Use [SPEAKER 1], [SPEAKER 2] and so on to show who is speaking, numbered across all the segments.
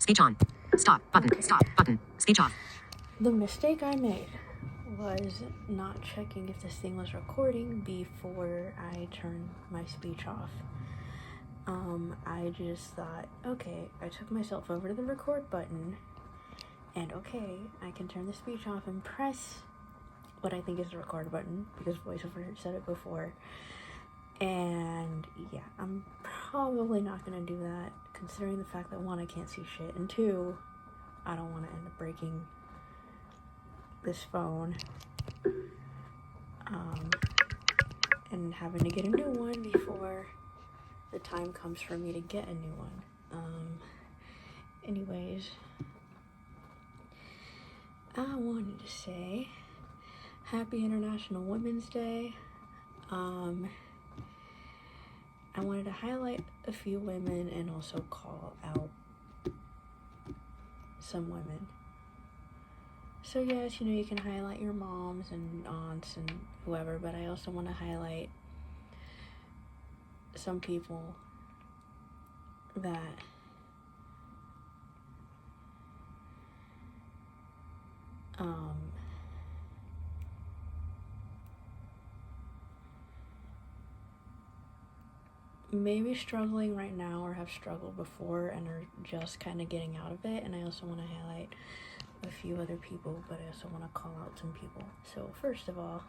[SPEAKER 1] Speech on. Stop. Button.
[SPEAKER 2] Okay.
[SPEAKER 1] Stop. Button. Speech off.
[SPEAKER 2] The mistake I made was not checking if this thing was recording before I turned my speech off. I just thought, okay, I took myself over to the record button, and okay, I can turn the speech off and press what I think is the record button, because VoiceOver said it before. And yeah, I'm probably not gonna do that, considering the fact that one, I can't see shit, and two, I don't want to end up breaking this phone and having to get a new one before the time comes for me to get a new one. Anyways, I wanted to say Happy International Women's Day. I wanted to highlight a few women and also call out some women. So yes, you can highlight your moms and aunts and whoever, but I also want to highlight some people that maybe struggling right now or have struggled before and are just kind of getting out of it. And I also want to highlight a few other people, but I also want to call out some people. So first of all,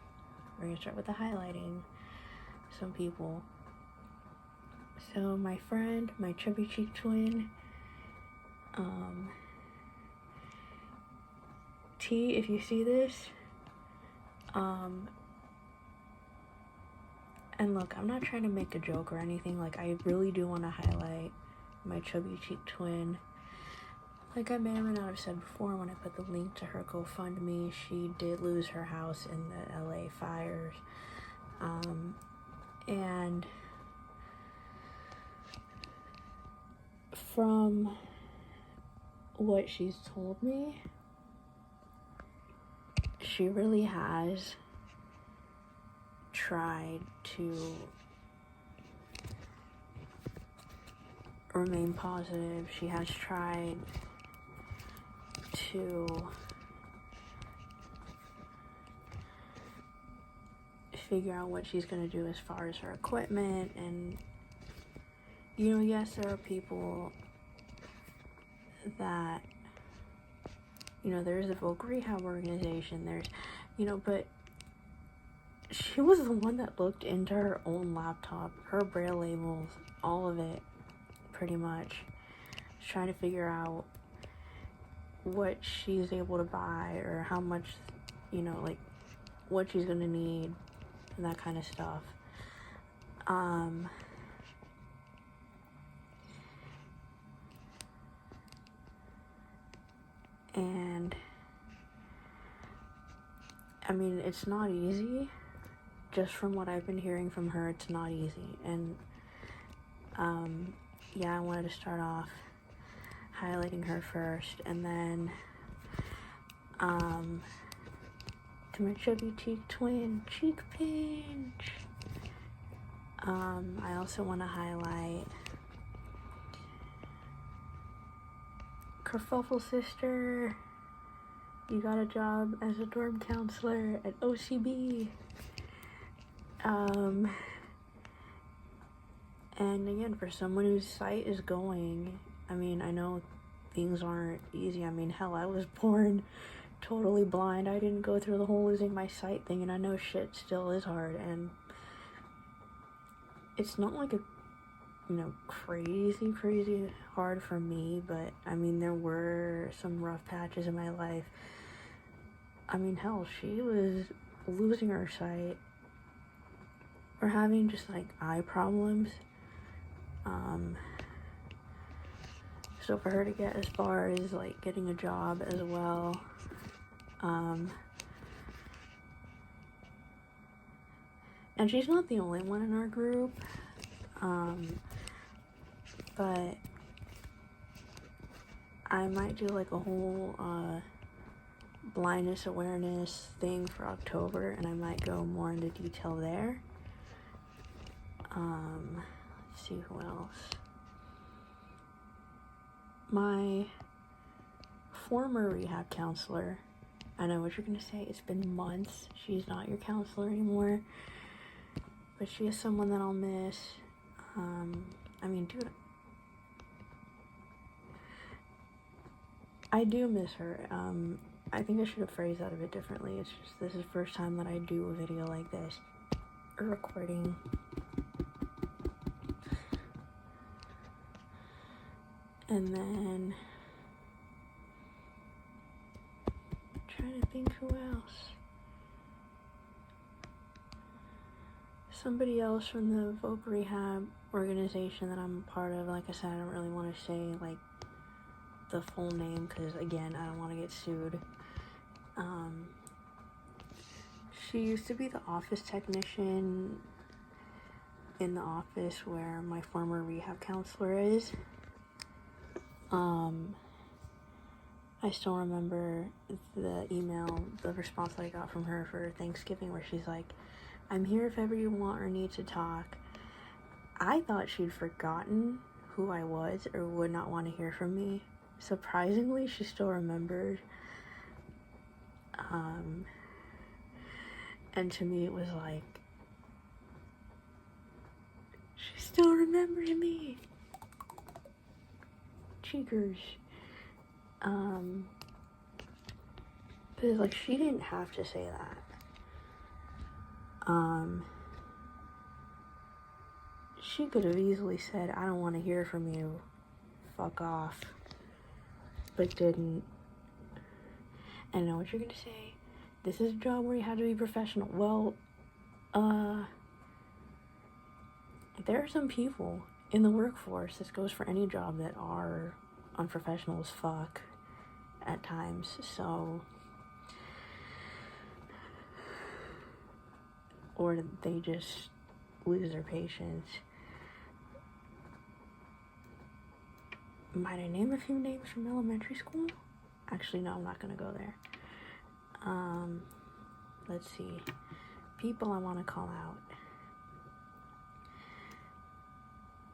[SPEAKER 2] we're going to start with the highlighting some people. So my friend, my chubby cheek twin, T, if you see this, and look, I'm not trying to make a joke or anything, like, I really do want to highlight my chubby cheek twin. Like I may or may not have said before when I put the link to her GoFundMe, she did lose her house in the LA fires. And from what she's told me, she really has tried to remain positive. She has tried to figure out what she's going to do as far as her equipment. And yes, there are people that there's the Vogue Rehab organization, there's but she was the one that looked into her own laptop, her braille labels, all of it, pretty much, trying to figure out what she's able to buy or how much, like what she's gonna need and that kind of stuff. And I mean, it's not easy. Just from what I've been hearing from her, it's not easy. And I wanted to start off highlighting her first, and then to my chubby cheek twin, cheek pinch. I also want to highlight Kerfuffle sister. You got a job as a dorm counselor at OCB. And again, for someone whose sight is going, I mean, I know things aren't easy. I mean, hell, I was born totally blind. I didn't go through the whole losing my sight thing, and I know shit still is hard. And it's not like a, crazy hard for me, but I mean, there were some rough patches in my life. I mean, hell, she was losing her sight or having just like eye problems. So for her to get as far as like getting a job as well, and she's not the only one in our group, but I might do like a whole blindness awareness thing for October, and I might go more into detail there. Let's see who else. My former rehab counselor. I know what you're gonna say. It's been months. She's not your counselor anymore. But she is someone that I'll miss. I mean, dude, I do miss her. I think I should have phrased that a bit differently. It's just, this is the first time that I do a video like this. A recording. And then, I'm trying to think who else. Somebody else from the Voc Rehab organization that I'm a part of. Like I said, I don't really want to say like the full name because, again, I don't want to get sued. She used to be the office technician in the office where my former rehab counselor is. I still remember the email, the response that I got from her for Thanksgiving where she's like, "I'm here if ever you want or need to talk." I thought she'd forgotten who I was or would not want to hear from me. Surprisingly, she still remembered. And to me, it was like, she still remembered me. Cheekers. But it's like, she didn't have to say that. She could have easily said, "I don't want to hear from you. Fuck off." But didn't. And I know what you're gonna say. This is a job where you have to be professional. Well, there are some people in the workforce, this goes for any job, that are unprofessional as fuck at times. So, or they just lose their patience. Might I name a few names from elementary school? Actually, no, I'm not gonna go there. Let's see. People I want to call out.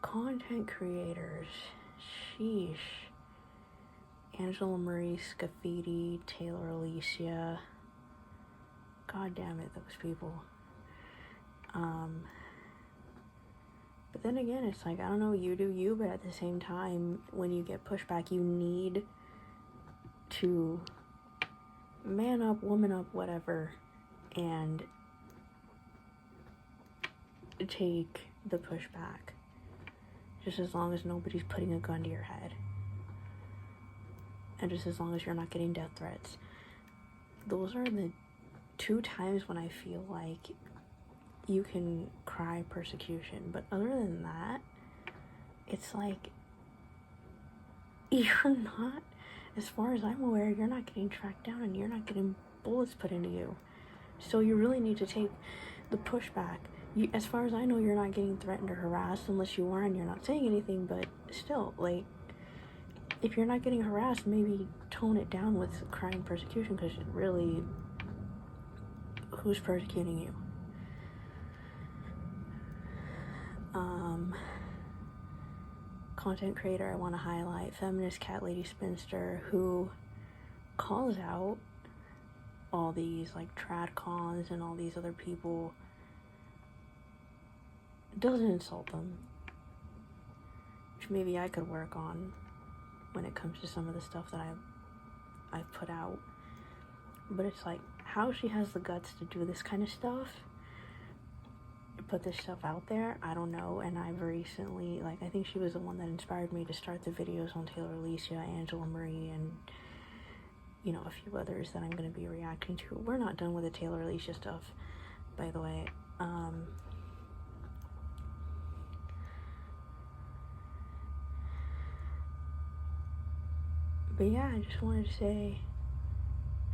[SPEAKER 2] Content creators. Sheesh. Angela Marie Scafidi, Taylor Alicia. God damn it, those people. But then again, it's like, I don't know, you do you, but at the same time, when you get pushback, you need to man up, woman up, whatever, and take the pushback. Just as long as nobody's putting a gun to your head. And just as long as you're not getting death threats. Those are the 2 times when I feel like you can cry persecution. But other than that, it's like, you're not, as far as I'm aware, you're not getting tracked down and you're not getting bullets put into you. So you really need to take the pushback. As far as I know, you're not getting threatened or harassed unless you are and you're not saying anything, but still, like, if you're not getting harassed, maybe tone it down with crying persecution, because really, who's persecuting you? Content creator I want to highlight, Feminist Cat Lady Spinster, who calls out all these like trad cons and all these other people, doesn't insult them, which maybe I could work on when it comes to some of the stuff that I've put out. But it's like, how she has the guts to do this kind of stuff, put this stuff out there, I don't know. And I've recently, like, I think she was the one that inspired me to start the videos on Taylor Alicia, Angela Marie, and, you know, a few others that I'm going to be reacting to. We're not done with the Taylor Alicia stuff, by the way. But yeah, I just wanted to say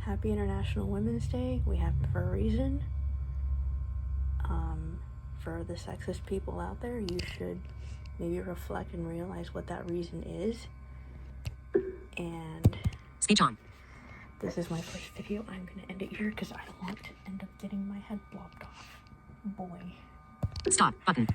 [SPEAKER 2] happy International Women's Day. We have it for a reason. For the sexist people out there, you should maybe reflect and realize what that reason is. And
[SPEAKER 1] Speech on.
[SPEAKER 2] this is my first video. I'm going to end it here because I don't want to end up getting my head blocked off. Boy.
[SPEAKER 1] Stop button.